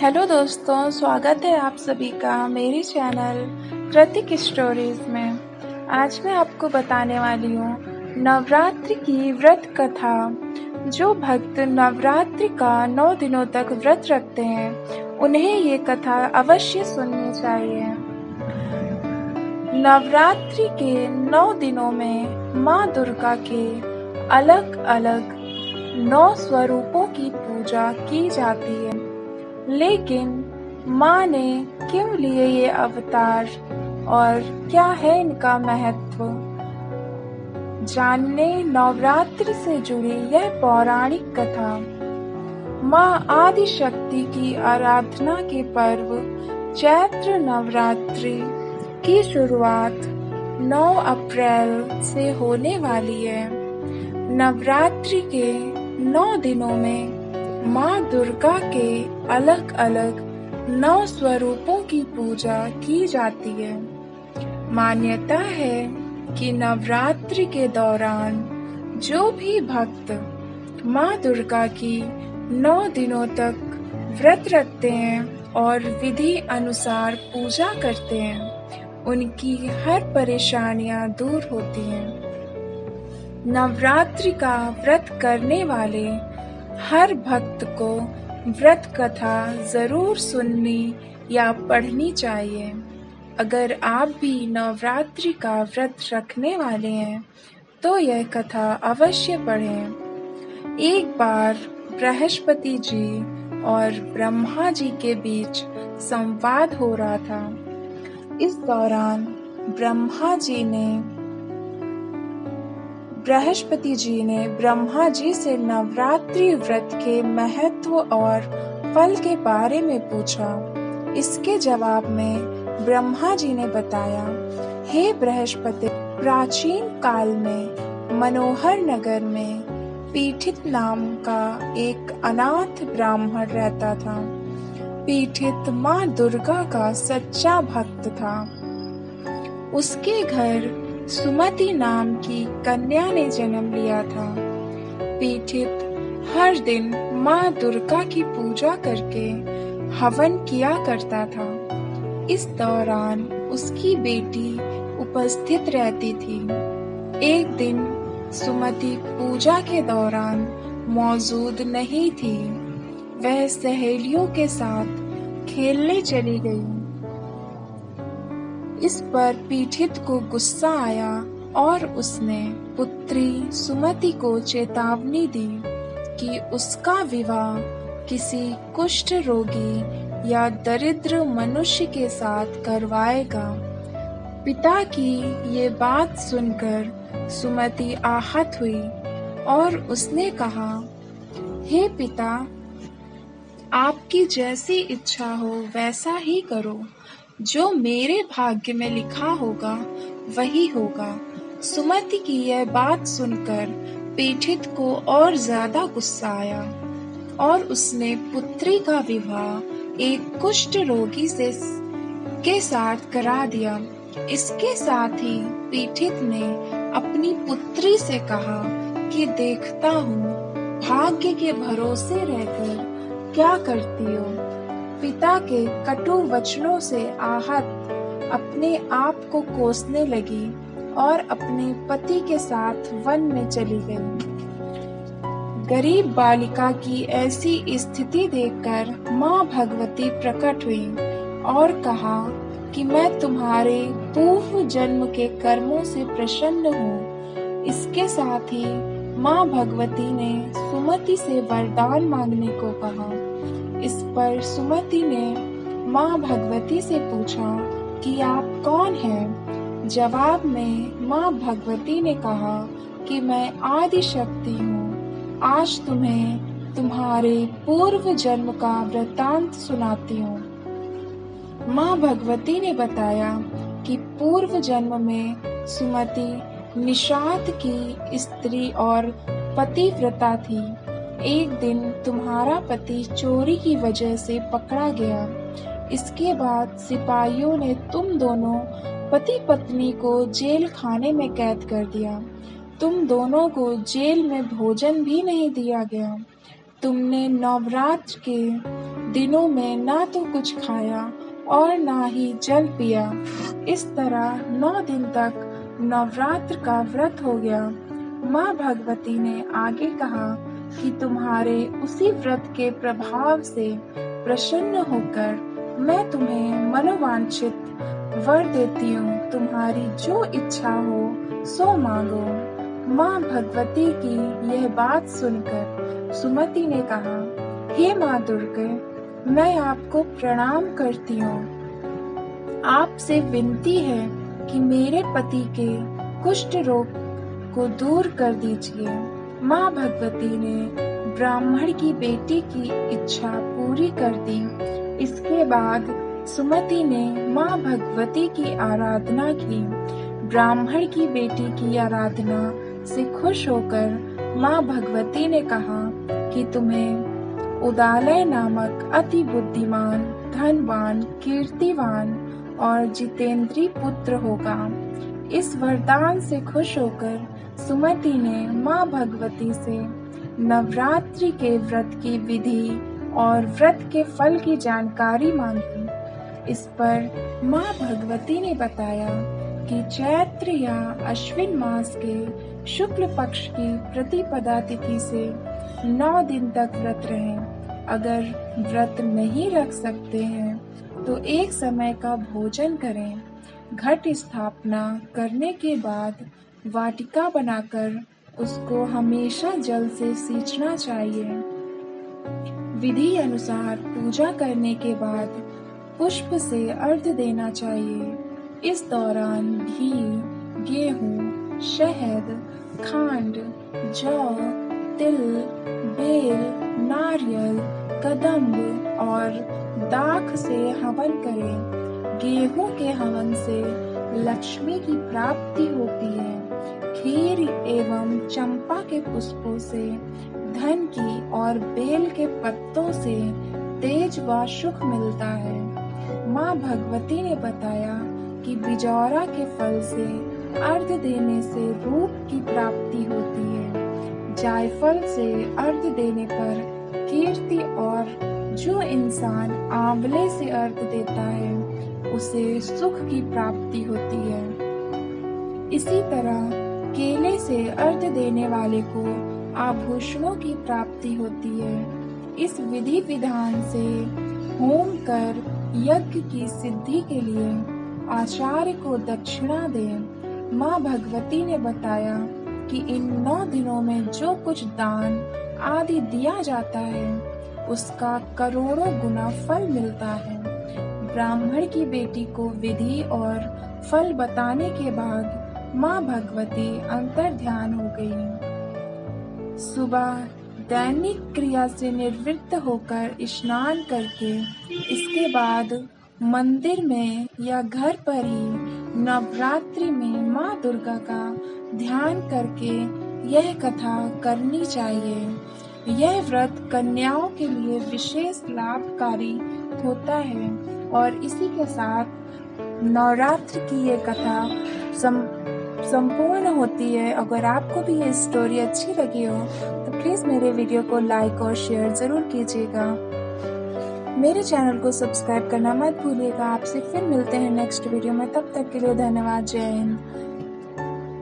Hello दोस्तों, स्वागत है आप सभी का मेरी चैनल कृतिक स्टोरीज में। आज मैं आपको बताने वाली हूँ नवरात्रि की व्रत कथा। जो भक्त नवरात्रि का 9 दिनों तक व्रत रखते हैं उन्हें ये कथा अवश्य सुननी चाहिए। नवरात्रि के 9 दिनों में माँ दुर्गा के अलग अलग 9 स्वरूपों की पूजा की जाती है। लेकिन माँ ने क्यों लिए ये अवतार और क्या है इनका महत्व, जानने नवरात्रि से जुड़ी यह पौराणिक कथा। माँ आदि शक्ति की आराधना के पर्व चैत्र नवरात्रि की शुरुआत 9 अप्रैल से होने वाली है। नवरात्रि के 9 दिनों में माँ दुर्गा के अलग अलग 9 स्वरूपों की पूजा की जाती है। मान्यता है कि नवरात्रि के दौरान जो भी भक्त माँ दुर्गा की 9 दिनों तक व्रत रखते हैं और विधि अनुसार पूजा करते हैं, उनकी हर परेशानियां दूर होती हैं। नवरात्रि का व्रत करने वाले हर भक्त को व्रत कथा जरूर सुननी या पढ़नी चाहिए। अगर आप भी नवरात्रि का व्रत रखने वाले हैं तो यह कथा अवश्य पढ़ें। एक बार बृहस्पति जी और ब्रह्मा जी के बीच संवाद हो रहा था। इस दौरान बृहस्पति जी ने ब्रह्मा जी से नवरात्रि व्रत के महत्व और फल के बारे में पूछा। इसके जवाब में ब्रह्मा जी ने बताया, हे बृहस्पति, प्राचीन काल में मनोहर नगर में पीठित नाम का एक अनाथ ब्राह्मण रहता था। पीठित माँ दुर्गा का सच्चा भक्त था। उसके घर सुमति नाम की कन्या ने जन्म लिया था। पीठित हर दिन माँ दुर्गा की पूजा करके हवन किया करता था। इस दौरान उसकी बेटी उपस्थित रहती थी। एक दिन सुमति पूजा के दौरान मौजूद नहीं थी। वह सहेलियों के साथ खेलने चली गई। इस पर पीठित को गुस्सा आया और उसने पुत्री सुमति को चेतावनी दी कि उसका विवाह किसी कुष्ठ रोगी या दरिद्र मनुष्य के साथ करवाएगा। पिता की ये बात सुनकर सुमति आहत हुई और उसने कहा, हे पिता, आपकी जैसी इच्छा हो वैसा ही करो। जो मेरे भाग्य में लिखा होगा वही होगा। सुमति की यह बात सुनकर पीठित को और ज्यादा गुस्सा आया और उसने पुत्री का विवाह एक कुष्ठ रोगी के साथ करा दिया। इसके साथ ही पीठित ने अपनी पुत्री से कहा कि देखता हूँ भाग्य के भरोसे रहकर क्या करती हो। पिता के कटु वचनों से आहत अपने आप को कोसने लगी और अपने पति के साथ वन में चली गई। गरीब बालिका की ऐसी स्थिति देखकर माँ भगवती प्रकट हुई और कहा कि मैं तुम्हारे पूर्व जन्म के कर्मों से प्रसन्न हूँ। इसके साथ ही माँ भगवती ने सुमति से वरदान मांगने को कहा। इस पर सुमति ने माँ भगवती से पूछा कि आप कौन हैं? जवाब में माँ भगवती ने कहा कि मैं आदि शक्ति हूँ। आज तुम्हें तुम्हारे पूर्व जन्म का वृत्तांत सुनाती हूँ। माँ भगवती ने बताया कि पूर्व जन्म में सुमति निषाद की स्त्री और पतिव्रता थी। एक दिन तुम्हारा पति चोरी की वजह से पकड़ा गया। इसके बाद सिपाहियों ने तुम दोनों पति पत्नी को जेल खाने में कैद कर दिया। तुम दोनों को जेल में भोजन भी नहीं दिया गया। तुमने नवरात्र के दिनों में ना तो कुछ खाया और ना ही जल पिया। इस तरह 9 दिन तक नवरात्र का व्रत हो गया। माँ भगवती ने आगे कहा कि तुम्हारे उसी व्रत के प्रभाव से प्रसन्न होकर मैं तुम्हें मनोवांछित वर देती हूँ। तुम्हारी जो इच्छा हो सो मांगो। माँ भगवती की यह बात सुनकर सुमति ने कहा, हे माँ दुर्गे, मैं आपको प्रणाम करती हूँ। आपसे विनती है कि मेरे पति के कुष्ठ रोग को दूर कर दीजिए। माँ भगवती ने ब्राह्मण की बेटी की इच्छा पूरी कर दी। इसके बाद सुमति ने माँ भगवती की आराधना की। ब्राह्मण की बेटी की आराधना से खुश होकर माँ भगवती ने कहा कि तुम्हें उदालय नामक अति बुद्धिमान, धनवान, कीर्तिवान और जितेंद्रीय पुत्र होगा। इस वरदान से खुश होकर सुमति ने माँ भगवती से नवरात्रि के व्रत की विधि और व्रत के फल की जानकारी मांगी। इस पर माँ भगवती ने बताया कि चैत्र या अश्विन मास के शुक्ल पक्ष की प्रतिपदा तिथि से 9 दिन तक व्रत रहें। अगर व्रत नहीं रख सकते हैं तो एक समय का भोजन करें। घट स्थापना करने के बाद वाटिका बनाकर उसको हमेशा जल से सींचना चाहिए। विधि अनुसार पूजा करने के बाद पुष्प से अर्घ्य देना चाहिए। इस दौरान घी, गेहूं, शहद, खांड, जौ, तिल, बेल, नारियल, कदम्ब और दाख से हवन करें। गेहूं के हवन से लक्ष्मी की प्राप्ति होती है। खीर एवं चंपा के पुष्पों से धन की और बेल के पत्तों से तेज व सुख मिलता है। माँ भगवती ने बताया कि बिजौरा के फल से अर्घ्य देने से रूप की प्राप्ति होती है। जायफल से अर्घ्य देने पर कीर्ति और जो इंसान आंवले से अर्घ्य देता है उसे सुख की प्राप्ति होती है। इसी तरह केले से अर्घ्य देने वाले को आभूषणों की प्राप्ति होती है। इस विधि विधान से होम कर यज्ञ की सिद्धि के लिए आचार्य को दक्षिणा दें। माँ भगवती ने बताया कि इन 9 दिनों में जो कुछ दान आदि दिया जाता है उसका करोड़ों गुना फल मिलता है। ब्राह्मण की बेटी को विधि और फल बताने के बाद माँ भगवती अंतर ध्यान हो गई। सुबह दैनिक क्रिया से निवृत्त होकर स्नान करके इसके बाद मंदिर में या घर पर ही नवरात्रि में माँ दुर्गा का ध्यान करके यह कथा करनी चाहिए। यह व्रत कन्याओं के लिए विशेष लाभकारी होता है और इसी के साथ नवरात्र की ये कथा संपूर्ण होती है। अगर आपको भी ये स्टोरी अच्छी लगी हो तो प्लीज़ मेरे वीडियो को लाइक और शेयर ज़रूर कीजिएगा। मेरे चैनल को सब्सक्राइब करना मत भूलिएगा। आपसे फिर मिलते हैं नेक्स्ट वीडियो में। तब तक के लिए धन्यवाद। जय हिंद।